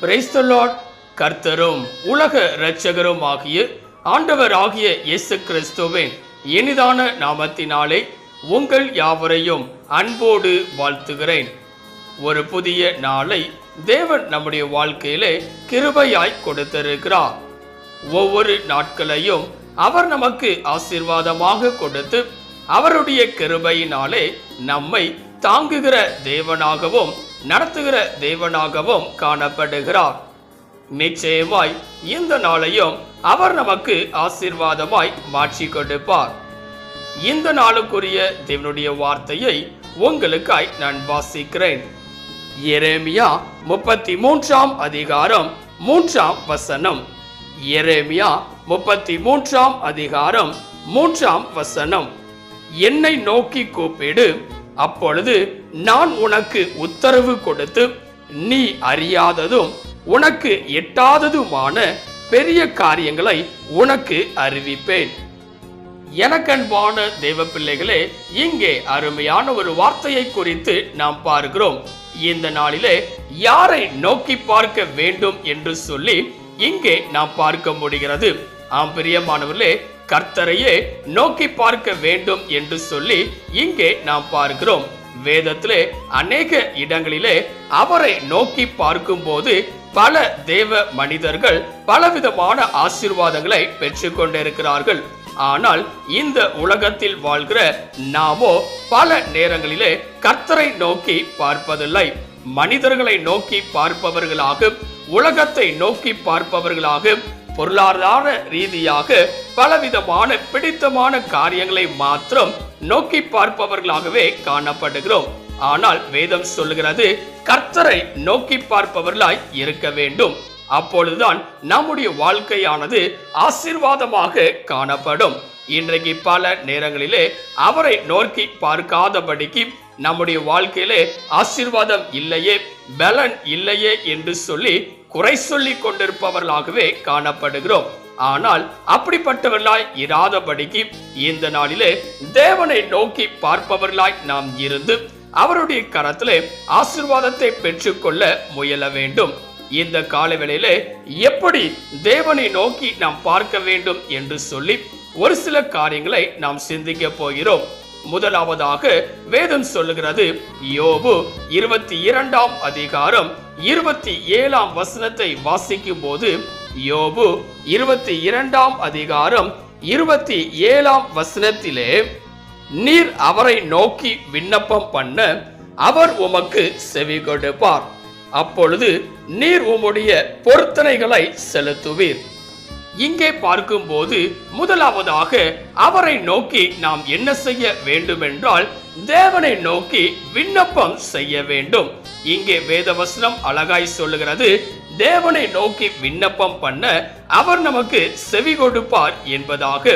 Praise the Lord. கர்த்தரும் உலக இரட்சகரும் ஆகிய ஆண்டவராகிய இயேசு கிறிஸ்துவின் இனிதான நாமத்தினாலே உங்கள் யாவரையும் அன்போடு வாழ்த்துகிறேன். ஒரு புதிய நாளை தேவன் நம்முடைய வாழ்க்கையிலே கிருபையாய் கொடுத்திருக்கிறார். ஒவ்வொரு நாட்களையும் அவர் நமக்கு ஆசீர்வாதமாக கொடுத்து அவருடைய கிருபையினாலே நம்மை தாங்குகிற தேவனாகவும் நடத்துகிற தேவனாகவும் காணப்படுகிறார். நிச்சயமாய் இந்த நாளையும் அவர் நமக்கு ஆசீர்வாதமாய் மாற்றி கொடுப்பார். இந்த நாளுக்குரிய தேவனுடைய வார்த்தையை உங்களுக்காய் நான் வாசிக்கிறேன். எரேமியா 33 அதிகாரம் 3 வசனம். எரேமியா 33 அதிகாரம் 3 வசனம். என்னை நோக்கி கூப்பிடு, அப்பொழுது நான் உனக்கு உத்தரவு கொடுத்து நீ அறியாததும் உனக்கு எட்டாததுமான பெரிய காரியங்களை உனக்கு அறிவிப்பேன். எனக்கன்பான தேவ பிள்ளைகளே, இங்கே அருமையான ஒரு வார்த்தையை குறித்து நாம் பார்க்கிறோம். இந்த நாளிலே யாரை நோக்கி பார்க்க வேண்டும் என்று சொல்லி இங்கே நாம் பார்க்க முடிகிறது. ஆம் பிரியமானவர்களே, கர்த்தரையே நோக்கி பார்க்க வேண்டும் என்று சொல்லி இங்கே நாம் பார்க்கிறோம். வேதத்திலே அநேக இடங்களிலே அவரை நோக்கி பார்க்கும் போது பல தேவ மனிதர்கள் பலவிதமான ஆசீர்வாதங்களை பெற்று கொண்டிருக்கிறார்கள். ஆனால் இந்த உலகத்தில் வாழ்கிற நாமோ பல நேரங்களிலே கர்த்தரை நோக்கி பார்ப்பதில்லை. மனிதர்களை நோக்கி பார்ப்பவர்களாக, உலகத்தை நோக்கி பார்ப்பவர்களாக, பொருளாதார ரீதியாக பலவிதமான பிடித்தமான காரியங்களை மாத்திரம் நோக்கி பார்ப்பவர்களாகவே காணப்படுகிறோம். ஆனால் வேதம் சொல்லுகிறது, கர்த்தரை நோக்கி பார்ப்பவர்களாய் இருக்க வேண்டும். அப்பொழுதுதான் நம்முடைய வாழ்க்கையானது ஆசீர்வாதமாக காணப்படும். இன்றைக்கு பல நேரங்களிலே அவரை நோக்கி பார்க்காதபடிக்கு நம்முடைய வாழ்க்கையிலே ஆசீர்வாதம் இல்லையே, பலன் இல்லையே என்று சொல்லி குறை சொல்லி கொண்டிருப்பவர்களாகவே காணப்படுகிறோம். ஆனால் அப்படிப்பட்டவர்களாய் இராதபடிக்கு இந்த நாளிலே தேவனை நோக்கி பார்ப்பவர்களாய் நாம் இருந்து அவருடைய கரத்திலே ஆசீர்வாதத்தை பெற்றுக்கொள்ள முயல வேண்டும். இந்த காலவேளையிலே எப்படி தேவனை நோக்கி நாம் பார்க்க வேண்டும் என்று சொல்லி ஒரு சில காரியங்களை நாம் சிந்திக்க போகிறோம். முதலாவதாக வேதம் சொல்லுகிறது, யோபு 22 அதிகாரம் 27 வசனத்தை வாசிக்கும் போது, யோபு 22 அதிகாரம் 27 வசனத்திலே, நீர் அவரை நோக்கி விண்ணப்பம் பண்ண அவர் உமக்கு செவி கொடுப்பார், அப்பொழுது நீர் உம்முடைய பொருத்தனைகளை செலுத்துவீர். இங்கே பார்க்கும்போது முதலாவதாக அவரை நோக்கி நாம் என்ன செய்ய வேண்டும் என்றால் தேவனை நோக்கி விண்ணப்பம் செய்ய வேண்டும். இங்கே வேதவசனம் அழகாய் சொல்லுகிறது, தேவனை நோக்கி விண்ணப்பம் பண்ண அவர் நமக்கு செவி கொடுப்பார் என்பதாக.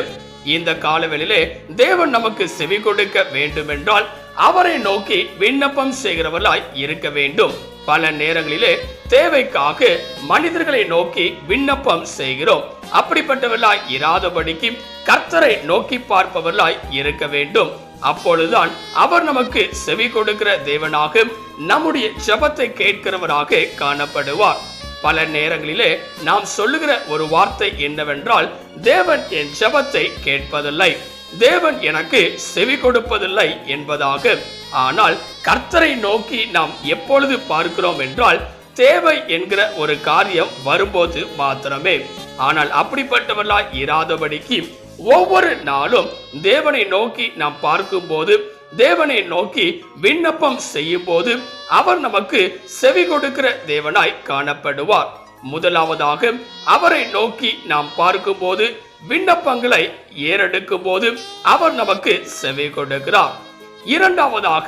இந்த காலவெளியிலே தேவன் நமக்கு செவி கொடுக்க வேண்டும் என்றால் அவரை நோக்கி விண்ணப்பம் செய்கிறவர்களாய் இருக்க வேண்டும். பல நேரங்களிலே தேவைக்காக மனிதர்களை நோக்கி விண்ணப்பம் செய்கிறோம். அப்படிப்பட்டவர்களாய் இராதபடிக்கு கர்த்தரை நோக்கி பார்ப்பவர்களாய் இருக்க வேண்டும். அப்பொழுதுதான் அவர் நமக்கு செவி கொடுக்கிற தேவனாக, நம்முடைய ஜெபத்தை கேட்கிறவராக காணப்படுவார். பல நேரங்களிலே நாம் சொல்லுகிற ஒரு வார்த்தை என்னவென்றால், தேவன் என் ஜெபத்தை கேட்பதில்லை, தேவன் எனக்கு செவி கொடுப்பதில்லை என்பதாக. ஆனால் கர்த்தரை நோக்கி நாம் எப்பொழுது பார்க்கிறோம் என்றால் தேவை என்கிற ஒரு காரியம் வரும்போது மாத்திரமே. ஆனால் அப்படிப்பட்டவர்களாய் இராதபடிக்கு ஒவ்வொரு நாளும் தேவனை நோக்கி நாம் பார்க்கும் போது, தேவனை நோக்கி விண்ணப்பம் செய்யும் போது அவர் நமக்கு செவி கொடுக்கிற தேவனாய் காணப்படுவார். முதலாவதாக அவரை நோக்கி நாம் பார்க்கும் போது, விண்ணப்பங்களை ஏறெடுக்கும் போது அவர் நமக்கு செவி கொடுக்கிறார். இரண்டாவதாக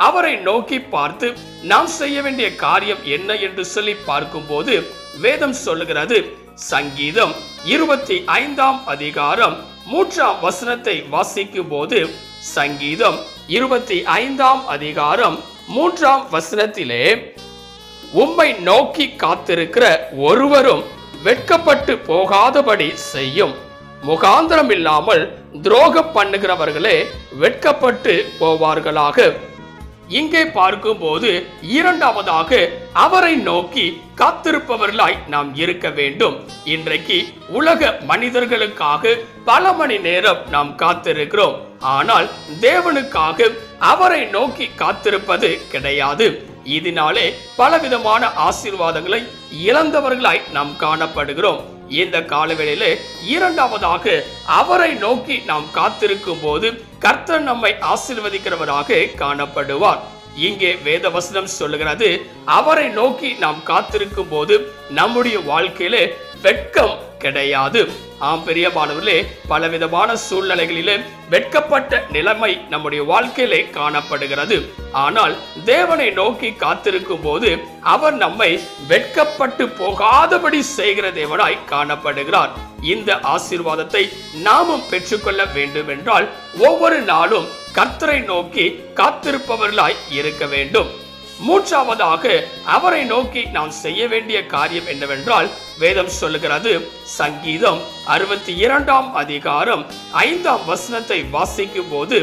அவரை நோக்கி பார்த்து நாம் செய்ய வேண்டிய காரியம் என்ன என்று சொல்லி பார்க்கும் போது வேதம் சொல்லுகிறது, சங்கீதம் 25 அதிகாரம் 3 வசனத்தை வாசிக்கும் போது, சங்கீதம் 25 அதிகாரம் 3 வசனத்திலே, உம்மை நோக்கி காத்திருக்கிற ஒருவரும் வெட்கப்பட்டு போகாதபடி செய்யும், முகாந்திரம் இல்லாமல் துரோகம் பண்ணுகிறவர்களே வெட்கப்பட்டு போவார்களாக. இங்கே பார்க்கும்போது இரண்டாவதாக அவரை நோக்கி காத்திருப்பவர்களாய் நாம் இருக்க வேண்டும். இன்றைக்கு உலக மனிதர்களுக்காக பல மணி நேரம் நாம் காத்திருக்கிறோம். ஆனால் தேவனுக்காக அவரை நோக்கி காத்திருப்பது கிடையாது. இதனாலே பலவிதமான ஆசீர்வாதங்களை இழந்தவர்களாய் நாம் காணப்படுகிறோம். இந்த காலவேளையில இரண்டாவதாக அவரை நோக்கி நாம் காத்திருக்கும் போது கர்த்தர் நம்மை ஆசீர்வதிக்கிறவராக காணப்படுவார். இங்கே வேத வசனம் சொல்லுகிறது, அவரை நோக்கி நாம் காத்திருக்கும் போது நம்முடைய வாழ்க்கையில வெட்கம் கிடையாது. ஆம் பிரியமானவர்களே, பலவிதமான சூழ்நிலைகளிலே வெட்கப்பட்ட நிலைமை நம்முடைய வாழ்க்கையிலே காணப்படுகிறது. ஆனால் தேவனை நோக்கி காத்திருக்கும் போது அவர் நம்மை வெட்கப்பட்டு போகாதபடி செய்கிற தேவனாய் காணப்படுகிறார். இந்த ஆசீர்வாதத்தை நாமும் பெற்றுக்கொள்ள வேண்டும் என்றால் ஒவ்வொரு நாளும் கர்த்தரை நோக்கி காத்திருப்பவர்களாய் இருக்க வேண்டும். மூன்றாவதாக அவரை நோக்கி நாம் செய்ய வேண்டிய காரியம் என்னவென்றால் வேதம் சொல்லுகிறது, சங்கீதம் 62ஆம் அதிகாரம் 5ஆம் வசனத்தை வாசிக்கும் போது,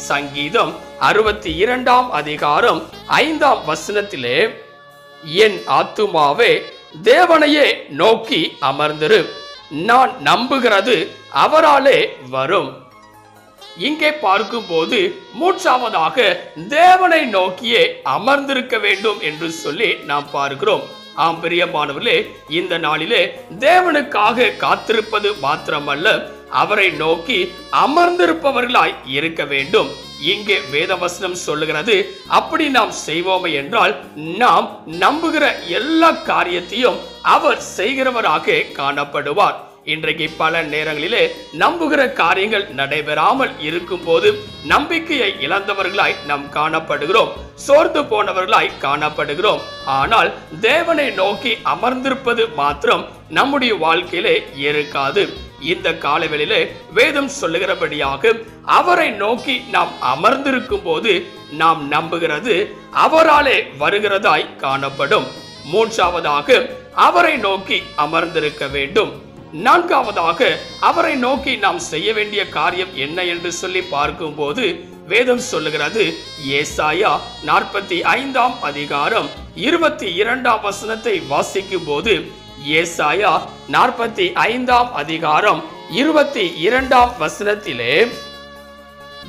சங்கீதம் 62ஆம் அதிகாரம் 5ஆம் வசனத்திலே, என் ஆத்துமாவே தேவனையே நோக்கி அமர்ந்திரு, நான் நம்புகிறது அவராலே வரும். இங்கே பார்க்கும் போது மூன்றாவதாக தேவனை நோக்கியே அமர்ந்திருக்க வேண்டும் என்று சொல்லி நாம் பார்க்கிறோம். ஆம் பிரியமானவர்களே, இந்த நாளிலே தேவனுக்காக காத்திருப்பது மாத்திரமல்ல, அவரை நோக்கி அமர்ந்திருப்பவர்களாய் இருக்க வேண்டும். இங்கே வேதவசனம் சொல்லுகிறது, அப்படி நாம் செய்வோமே என்றால் நாம் நம்புகிற எல்லா காரியத்தையும் அவர் செய்கிறவராக காணப்படுவார். இன்றைக்கு பல நேரங்களிலே நம்புகிற காரியங்கள் நடைபெறாமல் இருக்கும் போது நம்பிக்கையை இழந்தவர்களாய் நாம் காணப்படுகிறோம், சோர்ந்து போனவர்களாய் காணப்படுகிறோம். ஆனால் தேவனை நோக்கி அமர்ந்திருப்பது மாத்திரம் நம்முடைய வாழ்க்கையிலே இருக்காது. இந்த காலவெளியிலே வேதம் சொல்லுகிறபடியாக அவரை நோக்கி நாம் அமர்ந்திருக்கும் போது நாம் நம்புகிறது அவராலே வருகிறதாய் காணப்படும். மூன்றாவதாக அவரை நோக்கி அமர்ந்திருக்க வேண்டும். நான்காவதாக அவரை நோக்கி நாம் செய்ய வேண்டிய காரியம் என்ன என்று சொல்லி பார்க்கும் போது வேதம் சொல்லுகிறது, ஏசாயா 45ஆம் அதிகாரம் 22ஆம் வசனத்தை வாசிக்கும் போது, ஏசாயா 45ஆம் அதிகாரம் 22ஆம் வசனத்திலே,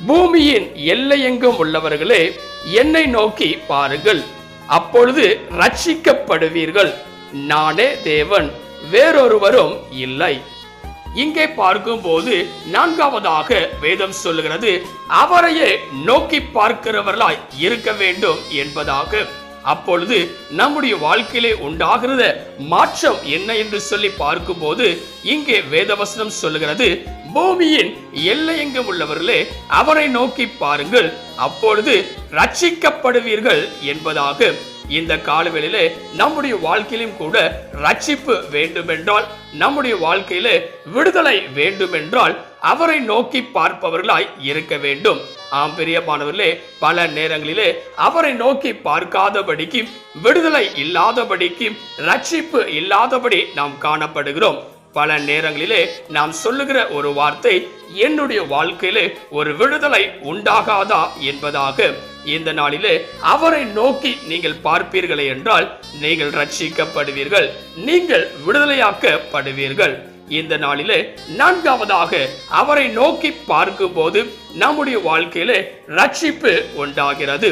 பூமியின் எல்லையெங்கும் உள்ளவர்களே என்னை நோக்கி பாருங்கள், அப்பொழுது ரட்சிக்கப்படுவீர்கள், நானே தேவன், வேறொருவரும் இல்லை. இங்கே பார்க்கும் போது நான்காவதாக வேதம் சொல்லுகிறது, அவரையே நோக்கி பார்க்கிறவர்களாய் இருக்க வேண்டும் என்பதாக. அப்பொழுது நம்முடைய வாழ்க்கையிலே உண்டாகிறத மாற்றம் என்ன என்று சொல்லி பார்க்கும் போது இங்கே வேதவசனம் சொல்லுகிறது, பூமியின் எல்லையெங்கும் உள்ளவர்களே அவரை நோக்கி பாருங்கள், அப்பொழுது ரட்சிக்கப்படுவீர்கள் என்பதாக. இந்த காலவெளியிலே நம்முடைய வாழ்க்கையிலும் கூட ரட்சிப்பு வேண்டுமென்றால், நம்முடைய வாழ்க்கையிலே விடுதலை வேண்டுமென்றால் அவரை நோக்கி பார்ப்பவர்களாய் இருக்க வேண்டும். ஆம் பிரியமானவர்களே, பல நேரங்களிலே அவரை நோக்கி பார்க்காதபடிக்கு, விடுதலை இல்லாதபடிக்கு, ரட்சிப்பு இல்லாதபடி நாம் காணப்படுகிறோம். பல நேரங்களிலே நாம் சொல்லுகிற ஒரு வார்த்தை, என்னுடைய வாழ்க்கையிலே ஒரு விடுதலை உண்டாகாதா என்பதாக. இந்த நாளிலே அவரை நோக்கி நீங்கள் பார்ப்பீர்களே என்றால் நீங்கள் ரட்சிக்கப்படுவீர்கள், நீங்கள் விடுதலையாக்கப்படுவீர்கள். இந்த நாளிலே நான்காவதாக அவரை நோக்கி பார்க்கும் போது நம்முடைய வாழ்க்கையிலே ரட்சிப்பு உண்டாகிறது.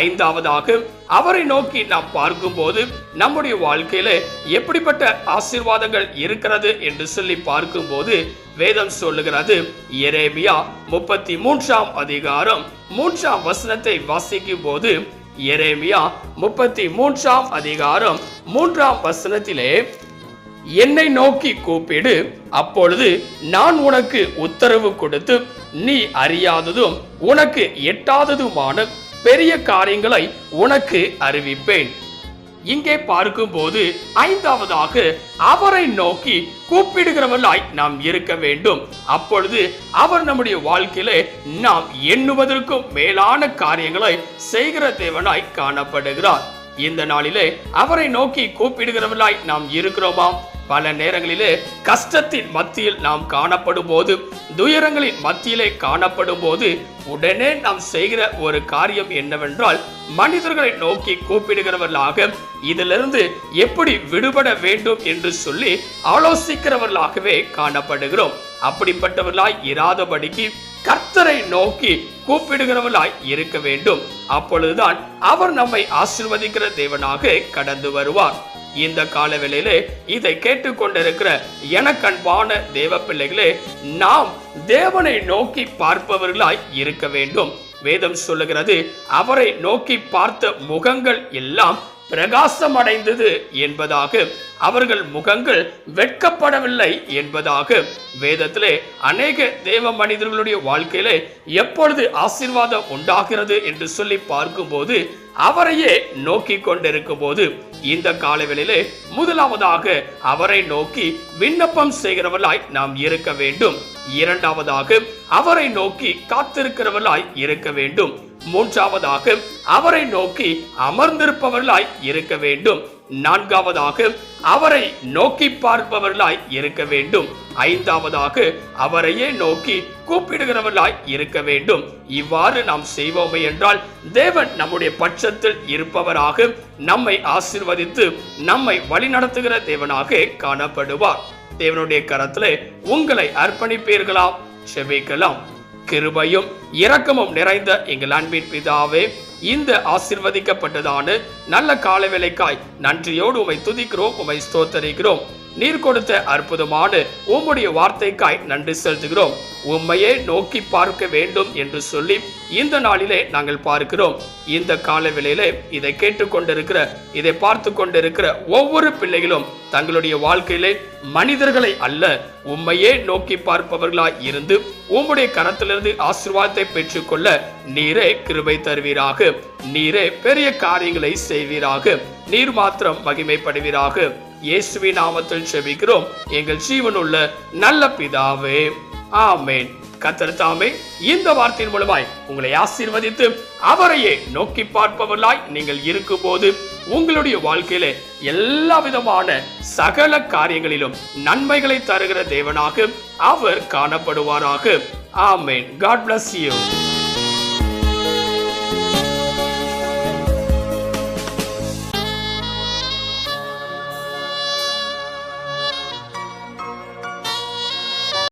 ஐந்தாவதாக அவரை நோக்கி நாம் பார்க்கும் போது நம்முடைய வாழ்க்கையில எப்படிப்பட்ட ஆசீர்வாதங்கள் இருக்கிறது என்று சொல்லி பார்க்கும் போது வேதம் சொல்லுகிறது, எரேமியா 33ஆம் அதிகாரம் 3ஆம் வசனத்தை வாசிக்கும் போது, எரேமியா 33ஆம் அதிகாரம் 3ஆம் வசனத்திலே, என்னை நோக்கி கூப்பிடு, அப்பொழுது நான் உனக்கு உத்தரவு கொடுத்து நீ அறியாததும் உனக்கு எட்டாததுமான பெரிய காரியங்களை உனக்கு அறிவிப்பேன். இங்கே பார்க்கும் போது ஐந்தாவதாக அவரை நோக்கி கூப்பிடுகிறவர்களாய் நாம் இருக்க வேண்டும். அப்பொழுது அவர் நம்முடைய வாழ்க்கையிலே நாம் எண்ணுவதற்கும் மேலான காரியங்களை செய்கிற தேவனாய் காணப்படுகிறார். இந்த நாளிலே அவரை நோக்கி கூப்பிடுகிறவர்களாய் நாம் இருக்கிறோமா? பல நேரங்களிலே கஷ்டத்தின் மத்தியில் நாம் காணப்படும் போது, துயரங்களின் மத்தியிலே காணப்படும் போது உடனே நாம் செய்கிற ஒரு காரியம் என்னவென்றால், மனிதர்களை நோக்கி கூப்பிடுகிறவர்களாக இதிலிருந்து எப்படி விடுபட வேண்டும் என்று சொல்லி ஆலோசிக்கிறவர்களாகவே காணப்படுகிறோம். அப்படிப்பட்டவர்களாய் இராதபடிக்கு கர்த்தரை நோக்கி கூப்பிடுகிறவர்களாய் இருக்க வேண்டும். அப்பொழுதுதான் அவர் நம்மை ஆசீர்வதிக்கிற தேவனாக கடந்து வருவார். இந்த காலவேளையிலே இதை கேட்டுக்கொண்டிருக்கிற எனக்கு அன்பான தேவ பிள்ளைகளே, நாம் தேவனை நோக்கி பார்ப்பவர்களாய் இருக்க வேண்டும். வேதம் சொல்லுகிறது, அவரை நோக்கி பார்த்த முகங்கள் எல்லாம் பிரகாசம் அடைந்தது என்பதாக, அவர்கள் முகங்கள் வெட்கப்படவில்லை என்பதாக. வேதத்திலே அநேக தேவ மனிதர்களுடைய வாழ்க்கையிலே எப்பொழுது ஆசீர்வாதம் உண்டாகிறது என்று சொல்லி பார்க்கும்போது, அவரையே நோக்கி கொண்டிருக்கும் போது, இந்த காலவெளியிலே முதலாவதாக அவரை நோக்கி விண்ணப்பம் செய்கிறவர்களாய் நாம் இருக்க வேண்டும். இரண்டாவதாக அவரை நோக்கி காத்திருக்கிறவர்களாய் இருக்க வேண்டும். மூன்றாவதாக அவரை நோக்கி அமர்ந்திருப்பவர்களாய் இருக்க வேண்டும். நான்காவதாக அவரை நோக்கி பார்ப்பவர்களாய் இருக்க வேண்டும். ஐந்தாவதாக அவரையே நோக்கி கூப்பிடுகிறவர்களாய் இருக்க வேண்டும். இவ்வாறு நாம் செய்வோமே என்றால் தேவன் நம்முடைய பட்சத்தில் இருப்பவராக நம்மை ஆசீர்வதித்து நம்மை வழிநடத்துகிற தேவனாக காணப்படுவார். தேவனுடைய கரத்திலே உங்களை அர்ப்பணிப்பீர்களா? செபிக்கலாம். கிருபையும் இரக்கமும் நிறைந்த எங்கள் அன்பின் பிதாவே, இந்த ஆசீர்வதிக்கப்பட்டதான நல்ல காலவேளைக்காய் நன்றியோடு உம்மை துதிக்கிறோம், உம்மை ஸ்தோத்தரிக்கிறோம். நீர் கொடுத்த அற்புதமான உம்முடைய வார்த்தைக்காய் நன்றி செலுத்துகிறோம். உம்மையே நோக்கி பார்க்க வேண்டும் என்று சொல்லி இந்த நாளிலே நாங்கள் பார்க்கிறோம். இந்த காலவேளையிலே இதை கேட்டுக்கொண்டிருக்கிற, இதை பார்த்து கொண்டிருக்கிற ஒவ்வொரு பிள்ளைகளும் தங்களுடைய வாழ்க்கையிலே மனிதர்களை அல்ல, உம்மையே நோக்கி பார்ப்பவர்களாய் இருந்து உம்முடைய கரத்திலிருந்து ஆசீர்வாதத்தை பெற்றுக்கொள்ள நீரே கிருபை தருவீராக. நீரே பெரிய காரியங்களை செய்வீராக. நீர் மாத்திரம் மகிமைப்படுவீராக. இயேசுவின் நாமத்தில் ஜெபிக்கிறோம் எங்கள் ஜீவனுள்ள நல்ல பிதாவே, ஆமென். கர்த்தர் தாமே இந்த வார்த்தையின் மூலமாய் உங்களை ஆசீர்வதித்து அவரையே நோக்கி பார்ப்பவர்களாய் நீங்கள் இருக்கும் போது உங்களுடைய வாழ்க்கையில எல்லா விதமான சகல காரியங்களிலும் நன்மைகளை தருகிற தேவனாக அவர் காணப்படுவாராக. ஆமென். God bless you.